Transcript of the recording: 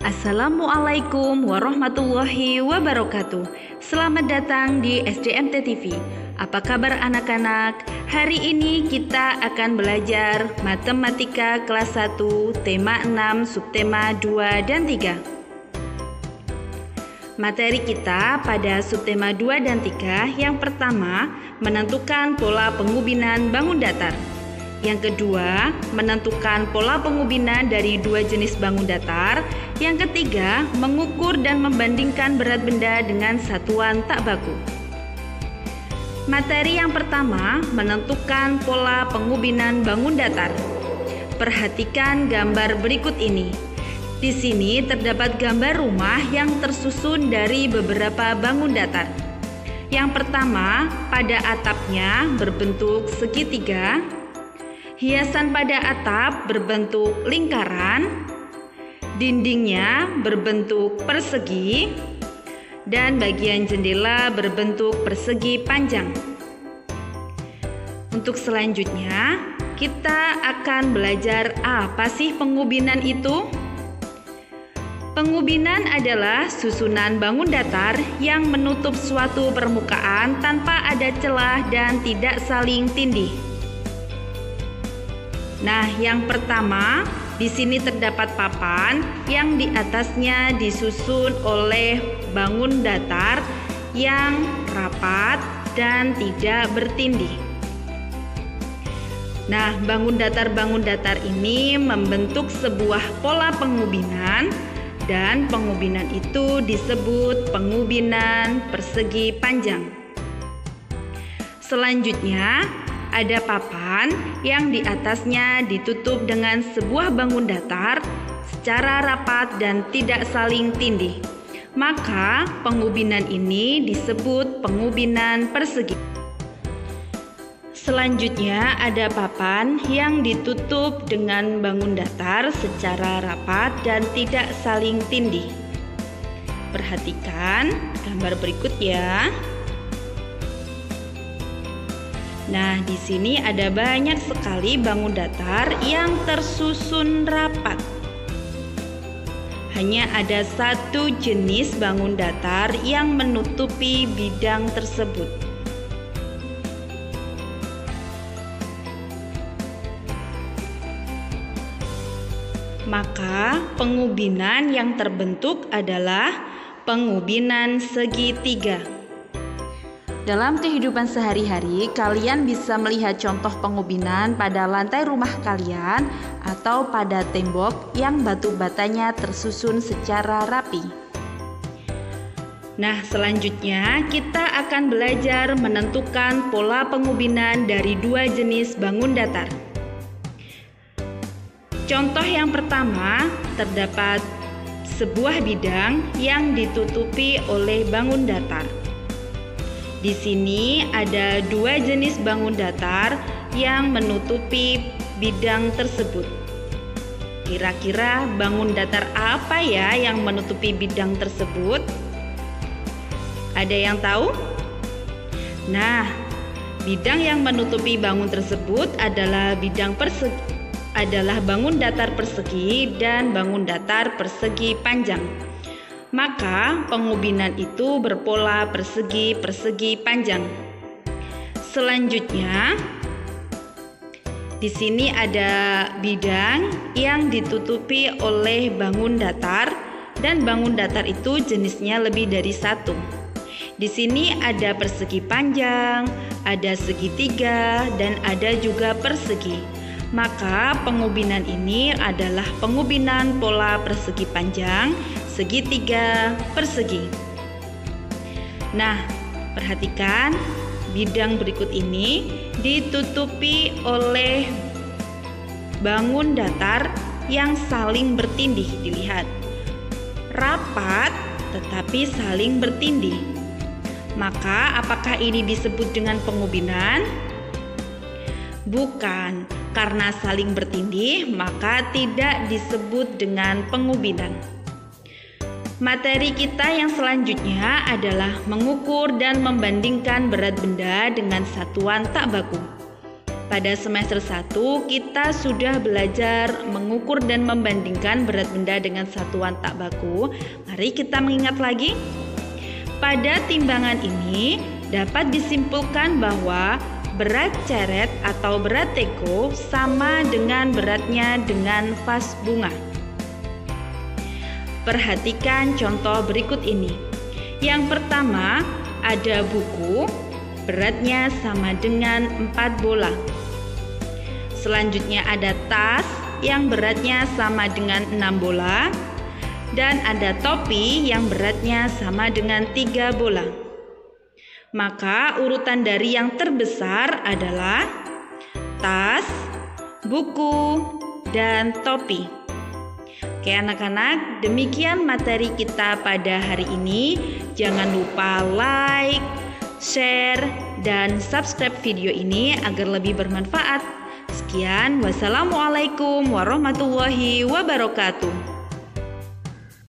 Assalamualaikum warahmatullahi wabarakatuh. Selamat datang di SDMT TV. Apa kabar anak-anak? Hari ini kita akan belajar Matematika kelas 1, tema 6, subtema 2 dan 3. Materi kita pada subtema 2 dan 3 yang pertama, menentukan pola pengubinan bangun datar. Yang kedua, menentukan pola pengubinan dari dua jenis bangun datar. Yang ketiga, mengukur dan membandingkan berat benda dengan satuan tak baku. Materi yang pertama, menentukan pola pengubinan bangun datar. Perhatikan gambar berikut ini. Di sini terdapat gambar rumah yang tersusun dari beberapa bangun datar. Yang pertama, pada atapnya berbentuk segitiga. Hiasan pada atap berbentuk lingkaran, dindingnya berbentuk persegi, dan bagian jendela berbentuk persegi panjang. Untuk selanjutnya, kita akan belajar apa sih pengubinan itu? Pengubinan adalah susunan bangun datar yang menutup suatu permukaan tanpa ada celah dan tidak saling tindih. Nah, yang pertama, di sini terdapat papan yang di atasnya disusun oleh bangun datar yang rapat dan tidak bertindih. Nah, bangun datar ini membentuk sebuah pola pengubinan dan pengubinan itu disebut pengubinan persegi panjang. Selanjutnya, ada papan yang di atasnya ditutup dengan sebuah bangun datar secara rapat dan tidak saling tindih. Maka pengubinan ini disebut pengubinan persegi. Selanjutnya ada papan yang ditutup dengan bangun datar secara rapat dan tidak saling tindih. Perhatikan gambar berikut ya. Nah, di sini ada banyak sekali bangun datar yang tersusun rapat. Hanya ada satu jenis bangun datar yang menutupi bidang tersebut. Maka, pengubinan yang terbentuk adalah pengubinan segitiga. Dalam kehidupan sehari-hari, kalian bisa melihat contoh pengubinan pada lantai rumah kalian atau pada tembok yang batu batanya tersusun secara rapi. Nah, selanjutnya kita akan belajar menentukan pola pengubinan dari dua jenis bangun datar. Contoh yang pertama, terdapat sebuah bidang yang ditutupi oleh bangun datar. Di sini ada dua jenis bangun datar yang menutupi bidang tersebut. Kira-kira bangun datar apa ya yang menutupi bidang tersebut? Ada yang tahu? Nah, bidang yang menutupi bangun tersebut adalah bangun datar persegi dan bangun datar persegi panjang. Maka pengubinan itu berpola persegi panjang. Selanjutnya, di sini ada bidang yang ditutupi oleh bangun datar dan bangun datar itu jenisnya lebih dari satu. Di sini ada persegi panjang, ada segitiga, dan ada juga persegi. Maka pengubinan ini adalah pengubinan pola persegi panjang, segitiga, persegi. Nah, perhatikan bidang berikut ini ditutupi oleh bangun datar yang saling bertindih. Dilihat, rapat tetapi saling bertindih. Maka apakah ini disebut dengan pengubinan? Bukan, karena saling bertindih maka tidak disebut dengan pengubinan. Materi kita yang selanjutnya adalah mengukur dan membandingkan berat benda dengan satuan tak baku. Pada semester 1 kita sudah belajar mengukur dan membandingkan berat benda dengan satuan tak baku. Mari kita mengingat lagi. Pada timbangan ini dapat disimpulkan bahwa berat ceret atau berat teko sama dengan beratnya dengan vas bunga. Perhatikan contoh berikut ini. Yang pertama ada buku, beratnya sama dengan 4 bola. Selanjutnya ada tas yang beratnya sama dengan 6 bola. Dan ada topi yang beratnya sama dengan 3 bola. Maka urutan dari yang terbesar adalah tas, buku, dan topi. Oke anak-anak, demikian materi kita pada hari ini. Jangan lupa like, share, dan subscribe video ini agar lebih bermanfaat. Sekian, wassalamualaikum warahmatullahi wabarakatuh.